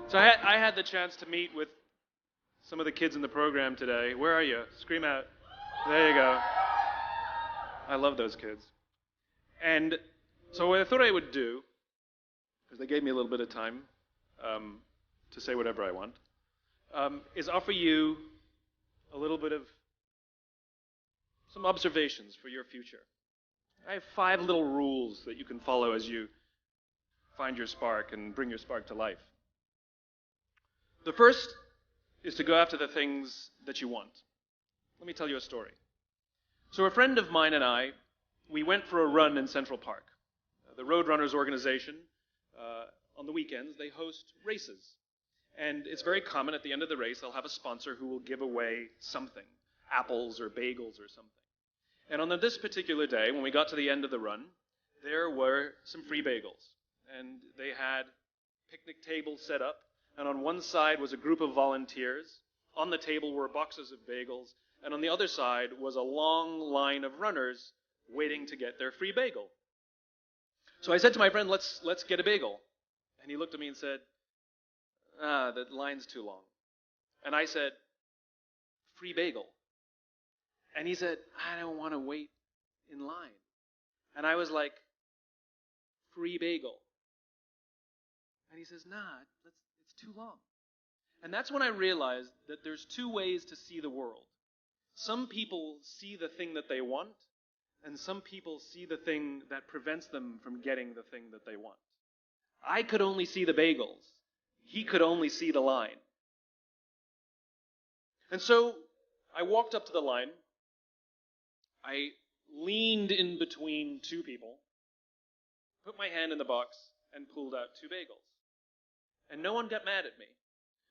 So I had the chance to meet with some of the kids in the program today. Where are you? Scream out. There you go. I love those kids. And so what I thought I would do, because they gave me a little bit of time to say whatever I want, is offer you a little bit of some observations for your future. I have 5 little rules that you can follow as you find your spark and bring your spark to life. The first is to go after the things that you want. Let me tell you a story. So a friend of mine and I, we went for a run in Central Park. The Roadrunners organization, on the weekends, they host races. And it's very common at the end of the race, they'll have a sponsor who will give away something, apples or bagels or something. And on this particular day, when we got to the end of the run, there were some free bagels. And they had picnic tables set up, and on one side was a group of volunteers. On the table were boxes of bagels, and on the other side was a long line of runners waiting to get their free bagel. So I said to my friend, let's get a bagel. And he looked at me and said, the line's too long. And I said, free bagel. And he said, I don't want to wait in line. And I was like, free bagel. And he says, it's too long. And that's when I realized that there's 2 ways to see the world. Some people see the thing that they want, and some people see the thing that prevents them from getting the thing that they want. I could only see the bagels. He could only see the line. And so I walked up to the line. I leaned in between 2 people, put my hand in the box, and pulled out 2 bagels. And no one got mad at me.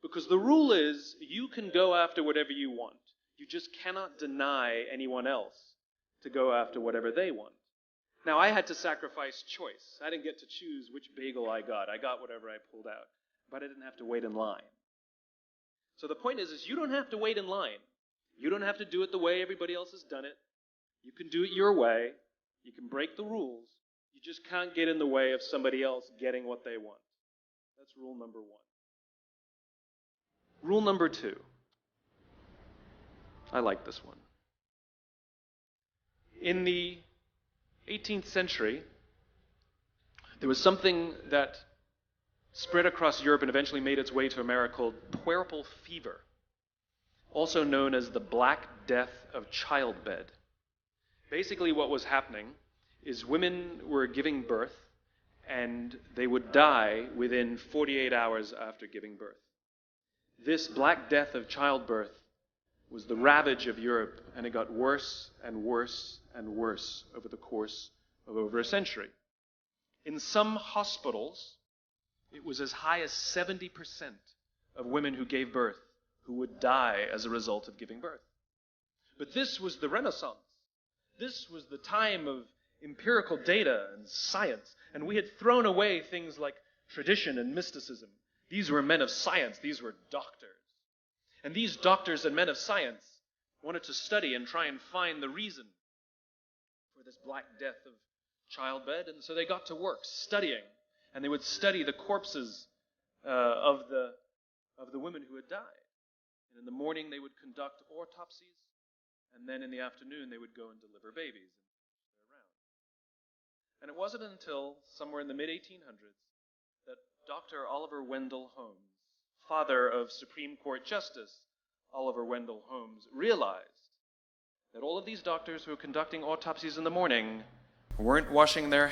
Because the rule is, you can go after whatever you want. You just cannot deny anyone else to go after whatever they want. Now, I had to sacrifice choice. I didn't get to choose which bagel I got. I got whatever I pulled out. But I didn't have to wait in line. So the point is you don't have to wait in line. You don't have to do it the way everybody else has done it. You can do it your way. You can break the rules. You just can't get in the way of somebody else getting what they want. That's rule number 1. Rule number 2. I like this one. In the 18th century, there was something that spread across Europe and eventually made its way to America called puerperal fever, also known as the Black Death of childbed. Basically what was happening is women were giving birth and they would die within 48 hours after giving birth. This Black Death of childbirth was the ravage of Europe, and it got worse and worse and worse over the course of over a century. In some hospitals, it was as high as 70% of women who gave birth who would die as a result of giving birth. But this was the Renaissance. This was the time of empirical data and science, and we had thrown away things like tradition and mysticism. These were men of science. These were doctors. And these doctors and men of science wanted to study and try and find the reason for this Black Death of childbed, and so they got to work studying, and they would study the corpses of the women who had died. And in the morning they would conduct autopsies, and then in the afternoon they would go and deliver babies and around. And it wasn't until somewhere in the mid-1800s that Dr. Oliver Wendell Holmes, father of Supreme Court Justice Oliver Wendell Holmes, realized that all of these doctors who were conducting autopsies in the morning weren't washing their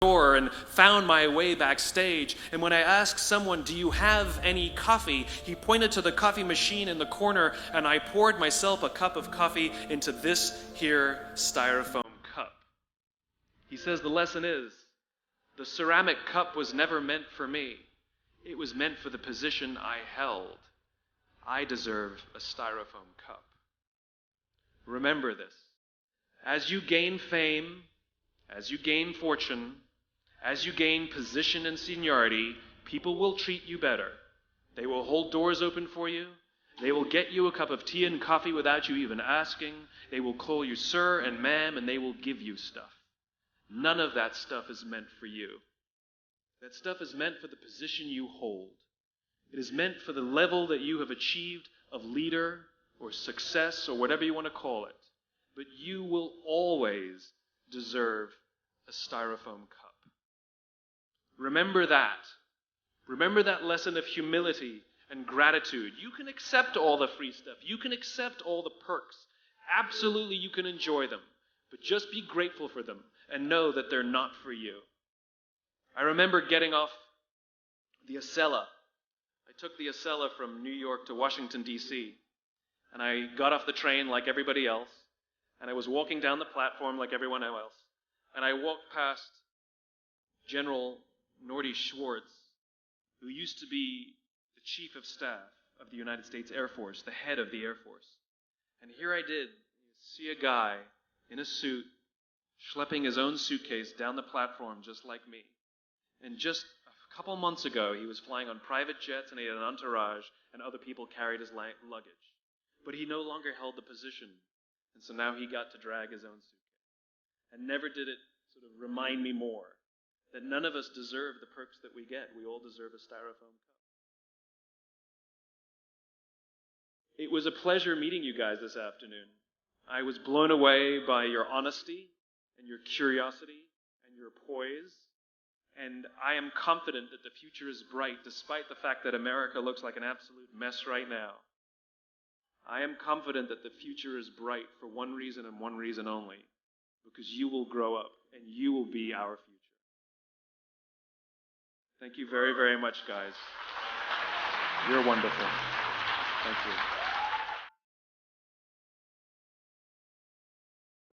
door and found my way backstage. And when I asked someone, "Do you have any coffee?" he pointed to the coffee machine in the corner, and I poured myself a cup of coffee into this here styrofoam cup. He says the lesson is, the ceramic cup was never meant for me. It was meant for the position I held. I deserve a styrofoam cup. Remember this. As you gain fame, as you gain fortune, as you gain position and seniority, people will treat you better. They will hold doors open for you. They will get you a cup of tea and coffee without you even asking. They will call you sir and ma'am, and they will give you stuff. None of that stuff is meant for you. That stuff is meant for the position you hold. It is meant for the level that you have achieved of leader or success or whatever you want to call it. But you will always deserve a styrofoam cup. Remember that. Remember that lesson of humility and gratitude. You can accept all the free stuff. You can accept all the perks. Absolutely, you can enjoy them. But just be grateful for them and know that they're not for you. I remember getting off the Acela. I took the Acela from New York to Washington, D.C., and I got off the train like everybody else, and I was walking down the platform like everyone else, and I walked past General Nordy Schwartz, who used to be the Chief of Staff of the United States Air Force, the head of the Air Force. And here I did see a guy in a suit schlepping his own suitcase down the platform just like me. And just a couple months ago, he was flying on private jets and he had an entourage, and other people carried his luggage. But he no longer held the position, and so now he got to drag his own suitcase. And never did it sort of remind me more that none of us deserve the perks that we get. We all deserve a styrofoam cup. It was a pleasure meeting you guys this afternoon. I was blown away by your honesty and your curiosity and your poise. And I am confident that the future is bright, despite the fact that America looks like an absolute mess right now. I am confident that the future is bright for one reason and one reason only, because you will grow up and you will be our future. Thank you very, very much, guys. You're wonderful. Thank you.